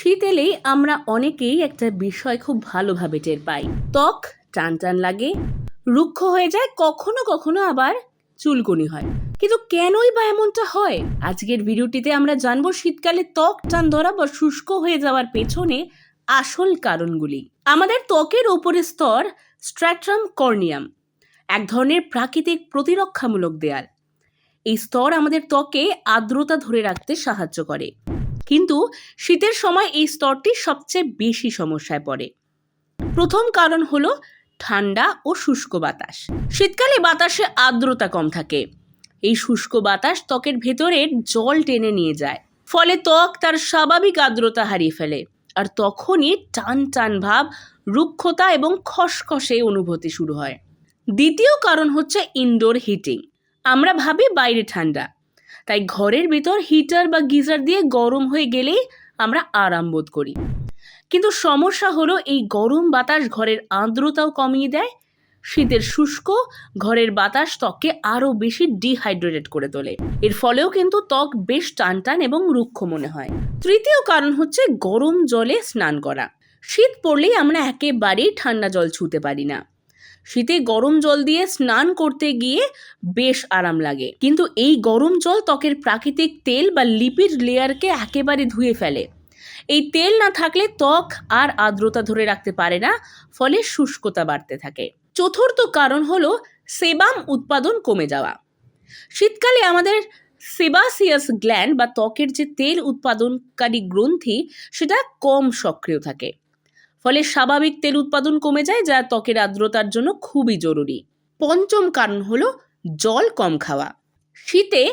শীত এলেই আমরা অনেকেই একটা বিষয় খুব ভালোভাবে টের পাই। ত্বক টান টান লাগে, রুক্ষ হয়ে যায়, কখনো কখনো আবার চুলকুনি হয়। কিন্তু কেনই বা এমনটা হয়? আজকের ভিডিওটিতে আমরা জানবো শীতকালে ত্বক টান ধরা বা শুষ্ক হয়ে যাওয়ার পেছনে আসল কারণগুলি। আমাদের ত্বকের উপরের স্তর স্ট্র্যাটাম কর্নিয়াম, এক ধরনের প্রাকৃতিক প্রতিরক্ষামূলক দেয়াল। এই স্তর আমাদের ত্বকে আর্দ্রতা ধরে রাখতে সাহায্য করে, কিন্তু শীতের সময় এই স্তরটি সবচেয়ে বেশি সমস্যায় পড়ে। প্রথম কারণ হলো ঠান্ডা ও শুষ্ক বাতাস। শীতকালে বাতাসে আর্দ্রতা কম থাকে। এই শুষ্ক বাতাস ত্বকের ভেতরের জল টেনে নিয়ে যায়, ফলে ত্বক তার স্বাভাবিক আর্দ্রতা হারিয়ে ফেলে। আর তখনই টান টান ভাব, রুক্ষতা এবং খসখসে অনুভূতি শুরু হয়। দ্বিতীয় কারণ হচ্ছে ইনডোর হিটিং। আমরা ভাবি বাইরে ঠান্ডা, তাই ঘরের ভিতর হিটার বা গিজার দিয়ে গরম হয়ে গেলেই আমরা আরাম বোধ করি। কিন্তু সমস্যা হলো এই গরম বাতাস ঘরের আর্দ্রতাও কমিয়ে দেয়। শীতের শুষ্ক ঘরের বাতাস ত্বককে আরও বেশি ডিহাইড্রেটেড করে তোলে। এর ফলেও কিন্তু ত্বক বেশ টানটান এবং রুক্ষ মনে হয়। তৃতীয় কারণ হচ্ছে গরম জলে স্নান করা। শীত পড়লেই আমরা একেবারেই ঠান্ডা জল ছুঁতে পারি না। শীতে গরম জল দিয়ে স্নান করতে গিয়ে বেশ আরাম লাগে, কিন্তু এই গরম জল ত্বকের প্রাকৃতিক তেল বা লিপিড লেয়ারকে একেবারে ধুয়ে ফেলে। এই তেল না থাকলে ত্বক আর আর্দ্রতা ধরে রাখতে পারে না, ফলে শুষ্কতা বাড়তে থাকে। চতুর্থ কারণ হলো সেবাম উৎপাদন কমে যাওয়া। শীতকালে আমাদের সেবাসিয়াস গ্ল্যান্ড বা ত্বকের যে তেল উৎপাদনকারী গ্রন্থি সেটা কম সক্রিয় থাকে, ফলে স্বাভাবিক তেল উৎপাদন কমে যায়, যা ত্বকের আর্দ্রতার জন্য খুবই জরুরি। পঞ্চম কারণ হলো জল কম খাওয়া। শীতে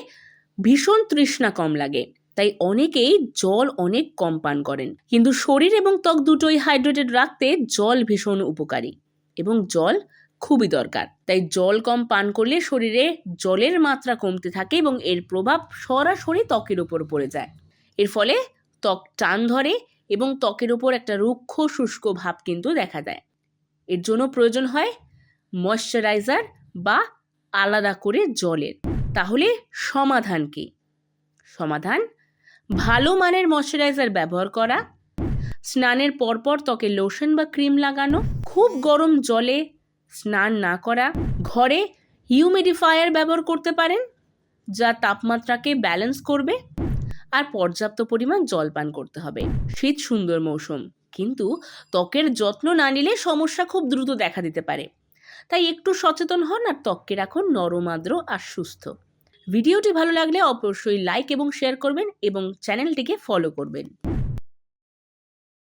ভীষণ তৃষ্ণা কম লাগে, তাই অনেকেই জল অনেক কম পান করেন। কিন্তু শরীর এবং ত্বক দুটোই হাইড্রেটেড রাখতে জল ভীষণ উপকারী এবং জল খুবই দরকার। তাই জল কম পান করলে শরীরে জলের মাত্রা কমতে থাকে এবং এর প্রভাব সরাসরি ত্বকের উপর পড়ে যায়। এর ফলে ত্বক টান ধরে এবং ত্বকের উপর একটা রুক্ষ শুষ্ক ভাব কিন্তু দেখা দেয়। এর জন্য প্রয়োজন হয় ময়শ্চারাইজার বা আলাদা করে জলের। তাহলে সমাধান কি? সমাধান ভালো মানের ময়শ্চারাইজার ব্যবহার করা, স্নানের পরপর ত্বকে লোশন বা ক্রিম লাগানো, খুব গরম জলে স্নান না করা, ঘরে হিউমিডিফায়ার ব্যবহার করতে পারেন যা তাপমাত্রাকে ব্যালেন্স করবে, আর পর্যাপ্ত পরিমাণ জল পান করতে হবে। শীত সুন্দর মৌসুম, কিন্তু ত্বকের যত্ন না নিলে সমস্যা খুব দ্রুত দেখা দিতে পারে। তাই একটু সচেতন হন আর ত্বককে রাখুন নরম আর্দ্র আর সুস্থ। ভিডিওটি ভালো লাগলে অবশ্যই লাইক এবং শেয়ার করবেন এবং চ্যানেলটিকে ফলো করবেন।